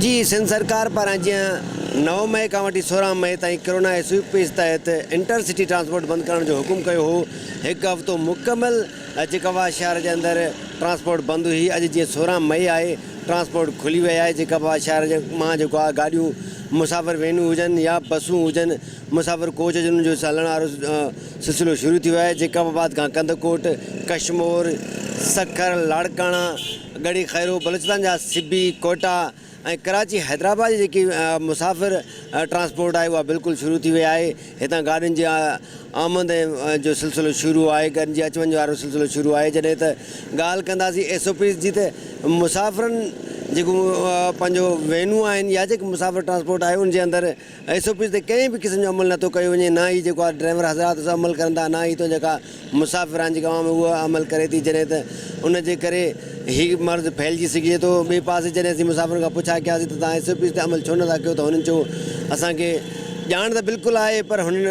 जी सिंध सरकार पारां जीअं 9 मई खां वठी 16 मई ताईं कोरोना SOPs तहत इंटरसिटी ट्रांसपोर्ट बंदि करण जो हुकुम कयो हो। हिकु हफ़्तो मुकमल जैकाबाद शहर जे अंदरि ट्रांसपोर्ट बंदि हुई। अॼु जीअं 16 मई आहे, ट्रांसपोर्ट खुली वई आहे। जैकाबाद शहर जे मां जेको आहे गाॾियूं मुसाफ़िर वेनूं हुजनि या बसूं हुजनि, मुसाफ़िर कोच हुजनि, उन्हनि जो हलण वारो सिलसिलो शुरू थी वियो आहे। जैकाबाद खां कंदकोट, कशमोर, सखर, लाड़काणा, गढ़ी खैरो, बलूचिस्तान जा सिबी, कोटा ऐं कराची, हैदराबाद जी जेकी मुसाफ़िर ट्रांसपोर्ट आहे उहा बिल्कुलु शुरू थी वई आहे। हितां गाॾियुनि जी आमद जो सिलसिलो शुरू आहे, गाॾियुनि जी अच वञ वारो सिलसिलो शुरू आहे। जॾहिं त ॻाल्हि कंदासीं SOPs जी, त मुसाफ़िरनि जेको पंहिंजो वेनूं आहिनि या जेको मुसाफ़िर ट्रांसपोर्ट आहे उनजे अंदरि SOPs ते कंहिं बि क़िस्म जो अमल नथो कयो वञे। ना ई जेको आहे ड्राइवर हज़रात सां अमल करनि था, ना ई तो जेका मुसाफ़िर आहिनि जेका उहा अमल करे थी। जॾहिं त उनजे करे हीउ मर्ज़ फैलिजी सघे थो। ॿिए पासे जॾहिं असीं मुसाफ़िर खां पुछा कयासीं त तव्हां SOPs ते अमल छो नथा कयो, त हुननि चयो असांखे ॼाण त बिल्कुलु आहे, पर हुननि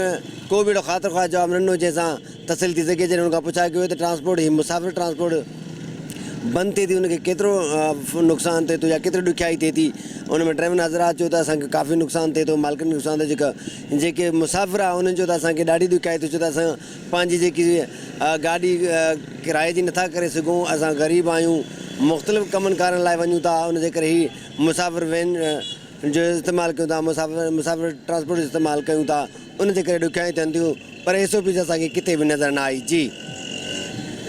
को बि अहिड़ो ख़ातिर ख़्वाह जवाबु ॾिनो जंहिंसां तसली थी सघे। जॾहिं हुन खां पुछा कयो त ट्रांसपोर्ट हीउ मुसाफ़िर ट्रांसपोर्ट बंदि थिए थी, उनखे केतिरो नुक़सानु थिए थो या केतिरी ॾुखियाई थिए थी। उन में ड्राइवर हज़रात चयो त असांखे काफ़ी नुक़सानु थिए थो, मालिकनि खे नुक़सानु थिए। जेके मुसाफ़िर आहे उन्हनि चयो त असांखे ॾाढी ॾुखियाई थिए, छो त असां पंहिंजी जेकी गाॾी किराए जी नथा करे सघूं। असां ग़रीब आहियूं, मुख़्तलिफ़ कमनि कारण लाइ वञूं था, उनजे करे ही मुसाफ़िर वैन जो इस्तेमालु कयूं था, मुसाफ़िर ट्रांसपोर्ट जो इस्तेमालु कयूं था, उनजे करे ॾुखियाई थियनि थियूं। पर SOPs असांखे किथे बि नज़र न आई। जी